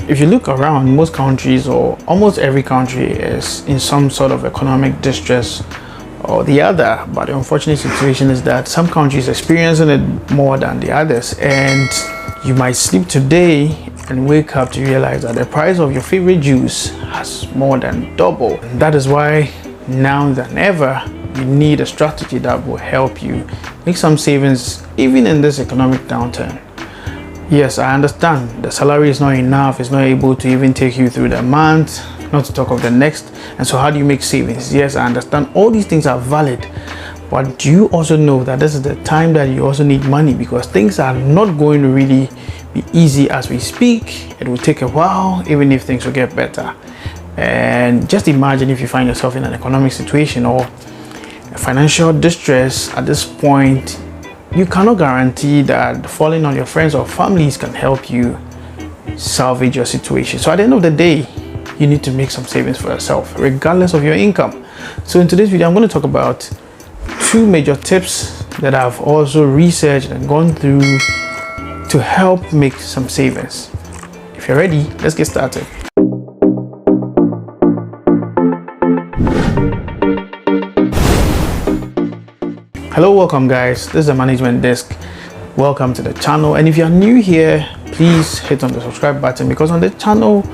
If you look around, most countries or almost every country is in some sort of economic distress or the other. But the unfortunate situation is that some countries experiencing it more than the others, and you might sleep today and wake up to realize that the price of your favorite juice has more than doubled. That is why now than ever you need a strategy that will help you make some savings even in this economic downturn. Yes, I understand the salary is not enough, it's not able to even take you through the month, not to talk of the next. And so how do you make savings? Yes, I understand all these things are valid, but do you also know that this is the time that you also need money, because things are not going to really be easy as we speak. It will take a while, even if things will get better. And just imagine if you find yourself in an economic situation or a financial distress at this point. You cannot guarantee that falling on your friends or families can help you salvage your situation. So at the end of the day, you need to make some savings for yourself, regardless of your income. So in today's video, I'm going to talk about 2 major tips that I've also researched and gone through to help make some savings. If you're ready, let's get started. Hello, welcome guys, this is the Management Desk. Welcome to the channel, and if you're new here, please hit on the subscribe button, because on the channel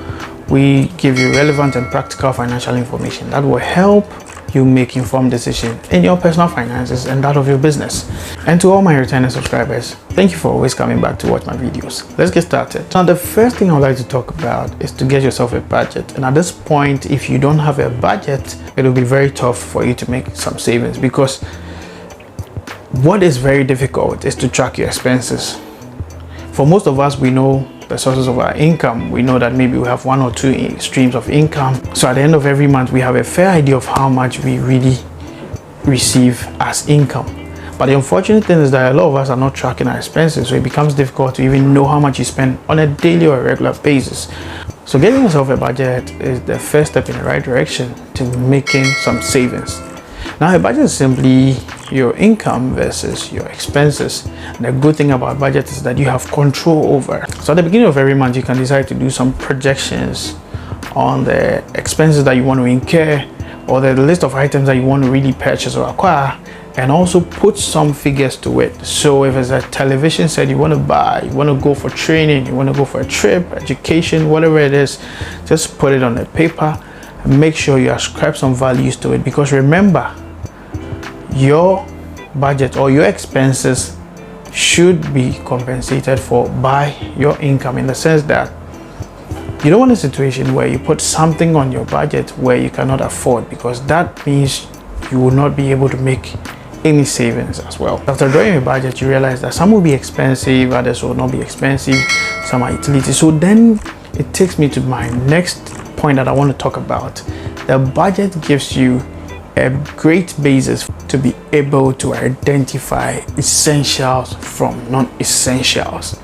we give you relevant and practical financial information that will help you make informed decisions in your personal finances and that of your business. And to all my returning subscribers, thank you for always coming back to watch my videos. Let's get started. Now, the first thing I would like to talk about is to get yourself a budget. And at this point, if you don't have a budget, it will be very tough for you to make some savings, because what is very difficult is to track your expenses. For most of us, we know the sources of our income. We know that maybe we have 1 or 2 streams of income. So at the end of every month, we have a fair idea of how much we really receive as income. But the unfortunate thing is that a lot of us are not tracking our expenses, so it becomes difficult to even know how much you spend on a daily or a regular basis. So getting yourself a budget is the first step in the right direction to making some savings. Now, a budget is simply your income versus your expenses. And the good thing about budget is that you have control over. So at the beginning of every month, you can decide to do some projections on the expenses that you want to incur, or the list of items that you want to really purchase or acquire, and also put some figures to it. So if it's a television set you want to buy, you want to go for training, you want to go for a trip, education, whatever it is, just put it on the paper and make sure you ascribe some values to it. Because remember, your budget or your expenses should be compensated for by your income, in the sense that you don't want a situation where you put something on your budget where you cannot afford, because that means you will not be able to make any savings as well. After drawing a budget, you realize that some will be expensive, others will not be expensive, some are utilities. So then it takes me to my next point that I want to talk about. The budget gives you a great basis to be able to identify essentials from non-essentials.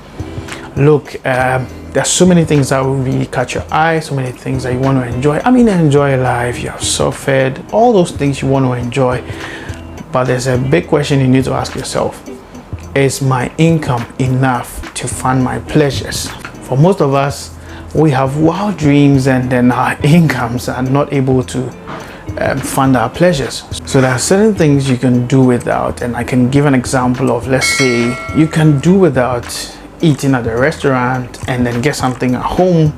Look, there's so many things that will really catch your eye, so many things that you want to enjoy. I mean, enjoy life, you have suffered, all those things you want to enjoy. But there's a big question you need to ask yourself: is my income enough to fund my pleasures? For most of us, we have wild dreams, and then our incomes are not able to fund our pleasures. So there are certain things you can do without, and I can give an example of, let's say you can do without eating at a restaurant and then get something at home.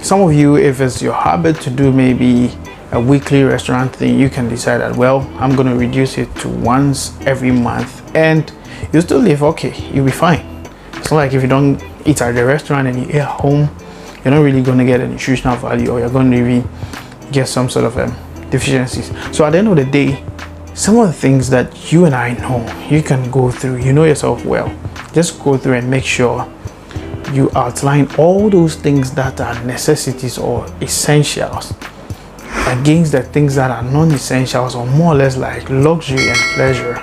Some of you, if it's your habit to do maybe a weekly restaurant thing, you can decide that, well, I'm going to reduce it to once every month, and you still live okay, you'll be fine. It's not like if you don't eat at the restaurant and you eat at home, you're not really going to get a nutritional value, or you're going to even get some sort of deficiencies. So at the end of the day, some of the things that you and I know, you can go through, you know yourself well, just go through and make sure you outline all those things that are necessities or essentials against the things that are non-essentials, or more or less like luxury and pleasure,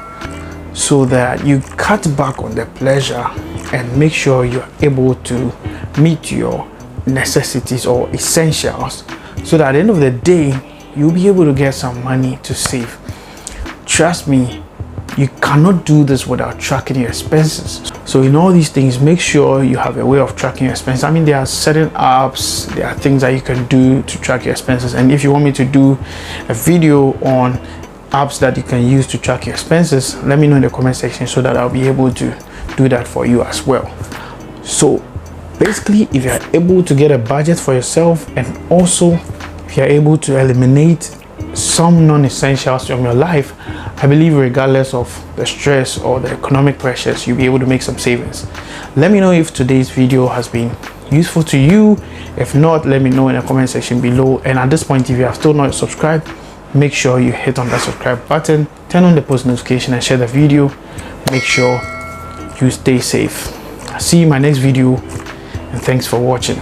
so that you cut back on the pleasure and make sure you're able to meet your necessities or essentials, so that at the end of the day, you'll be able to get some money to save. Trust me, you cannot do this without tracking your expenses. So in all these things, make sure you have a way of tracking your expenses. I mean, there are certain apps, there are things that you can do to track your expenses. And if you want me to do a video on apps that you can use to track your expenses, let me know in the comment section so that I'll be able to do that for you as well. So basically, if you're able to get a budget for yourself, and also if you're able to eliminate some non-essentials from your life, I believe regardless of the stress or the economic pressures, you'll be able to make some savings. Let me know if today's video has been useful to you. If not, let me know in the comment section below. And at this point, if you have still not subscribed, make sure you hit on that subscribe button, turn on the post notification, and share the video. Make sure you stay safe. I'll see you in my next video, and thanks for watching.